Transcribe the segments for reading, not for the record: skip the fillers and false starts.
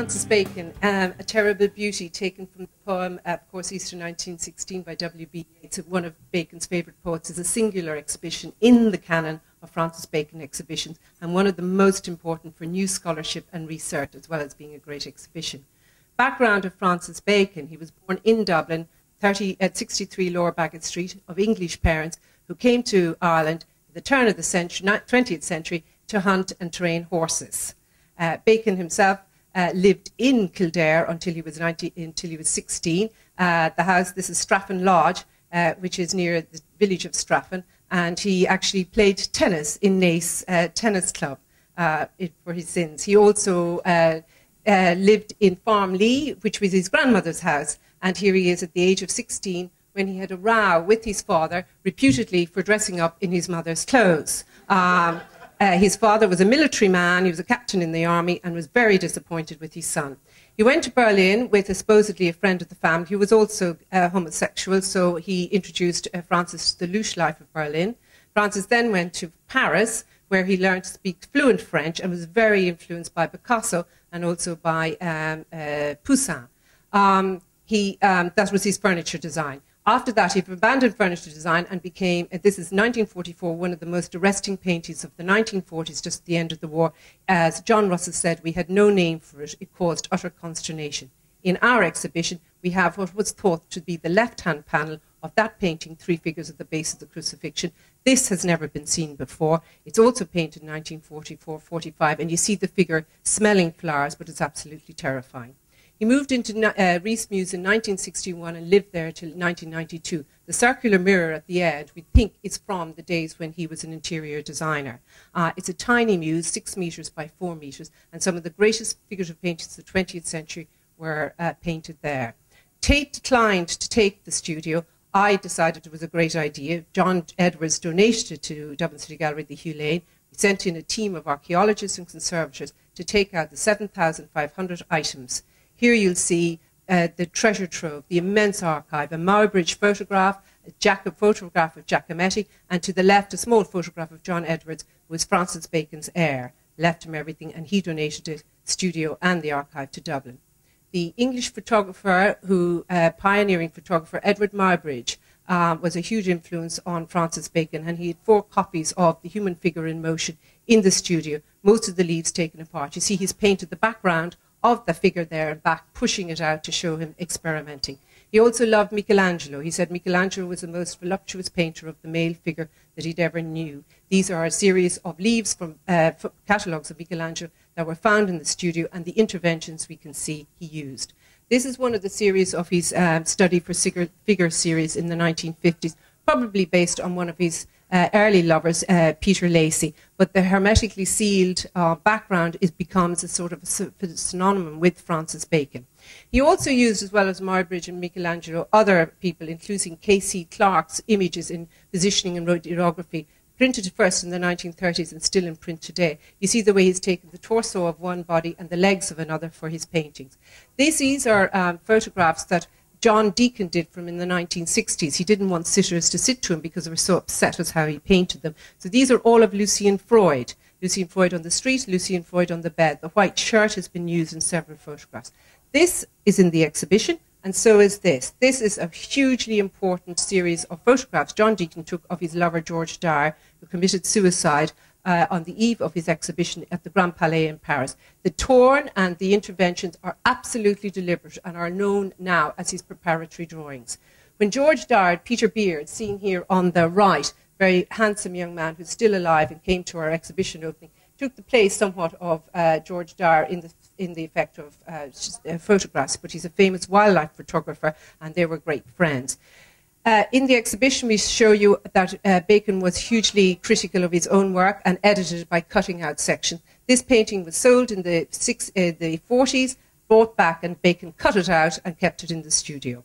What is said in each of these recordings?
Francis Bacon, A Terrible Beauty, taken from the poem, of course, Easter 1916 by W.B. Yeats. One of Bacon's favourite poets, is a singular exhibition in the canon of Francis Bacon exhibitions, and one of the most important for new scholarship and research, as well as being a great exhibition. Background of Francis Bacon: he was born in Dublin at 63 Lower Baggot Street, of English parents who came to Ireland at the turn of the 20th century to hunt and train horses. Bacon himself lived in Kildare until he was 16. The house, this is Straffan Lodge, which is near the village of Straffan, and he actually played tennis in Naas Tennis Club for his sins. He also lived in Farm Lee, which was his grandmother's house, and here he is at the age of 16 when he had a row with his father, reputedly for dressing up in his mother's clothes. His father was a military man, he was a captain in the army, and was very disappointed with his son. He went to Berlin with supposedly a friend of the family who was also homosexual, so he introduced Francis to the louche life of Berlin. Francis then went to Paris, where he learned to speak fluent French and was very influenced by Picasso and also by Poussin. That was his furniture design. After that, he abandoned furniture design and became, this is 1944, one of the most arresting paintings of the 1940s, just at the end of the war. As John Russell said, we had no name for it. It caused utter consternation. In our exhibition, we have what was thought to be the left-hand panel of that painting, three figures at the base of the crucifixion. This has never been seen before. It's also painted in 1944-45, and you see the figure smelling flowers, but it's absolutely terrifying. He moved into Rees Mews in 1961 and lived there till 1992. The circular mirror at the end, we think, is from the days when he was an interior designer. It's a tiny mews, 6 metres by 4 metres, and some of the greatest figurative paintings of the 20th century were painted there. Tate declined to take the studio. I decided it was a great idea. John Edwards donated it to Dublin City Gallery, the Hugh Lane. We sent in a team of archaeologists and conservators to take out the 7,500 items. Here you'll see the treasure trove, the immense archive, a Mowbridge photograph, a photograph of Giacometti, and to the left, a small photograph of John Edwards, who was Francis Bacon's heir, left him everything, and he donated the studio and the archive to Dublin. The English photographer, pioneering photographer, Edward Mowbridge, was a huge influence on Francis Bacon, and he had 4 copies of The Human Figure in Motion in the studio, most of the leaves taken apart. You see he's painted the background of the figure there and back, pushing it out to show him experimenting. He also loved Michelangelo. He said Michelangelo was the most voluptuous painter of the male figure that he'd ever knew. These are a series of leaves from catalogues of Michelangelo that were found in the studio, and the interventions we can see he used. This is one of the series of his study for figure series in the 1950s, probably based on one of his early lovers, Peter Lacey, but the hermetically sealed background becomes a sort of a synonym with Francis Bacon. He also used, as well as Mowbridge and Michelangelo, other people, including K.C. Clarke's images in positioning and radiography, printed first in the 1930s and still in print today. You see the way he's taken the torso of one body and the legs of another for his paintings. These are photographs that John Deacon did from in the 1960s. He didn't want sitters to sit to him because they were so upset with how he painted them. So these are all of Lucien Freud. Lucien Freud on the street, Lucien Freud on the bed. The white shirt has been used in several photographs. This is in the exhibition, and so is this. This is a hugely important series of photographs John Deacon took of his lover George Dyer, who committed suicide on the eve of his exhibition at the Grand Palais in Paris. The torn and the interventions are absolutely deliberate and are known now as his preparatory drawings. When George died, Peter Beard, seen here on the right, very handsome young man who's still alive and came to our exhibition opening, took the place somewhat of George Dyer in the effect of photographs, but he's a famous wildlife photographer and they were great friends. In the exhibition, we show you that Bacon was hugely critical of his own work and edited it by cutting out sections. This painting was sold in the 40s, brought back, and Bacon cut it out and kept it in the studio.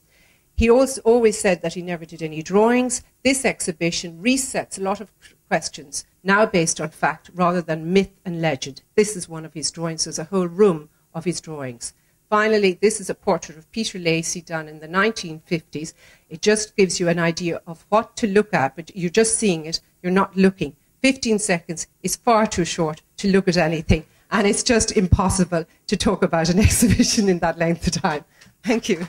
He also always said that he never did any drawings. This exhibition resets a lot of questions, now based on fact rather than myth and legend. This is one of his drawings. There's a whole room of his drawings. Finally, this is a portrait of Peter Lacey done in the 1950s. It just gives you an idea of what to look at, but you're just seeing it, you're not looking. 15 seconds is far too short to look at anything. And it's just impossible to talk about an exhibition in that length of time. Thank you.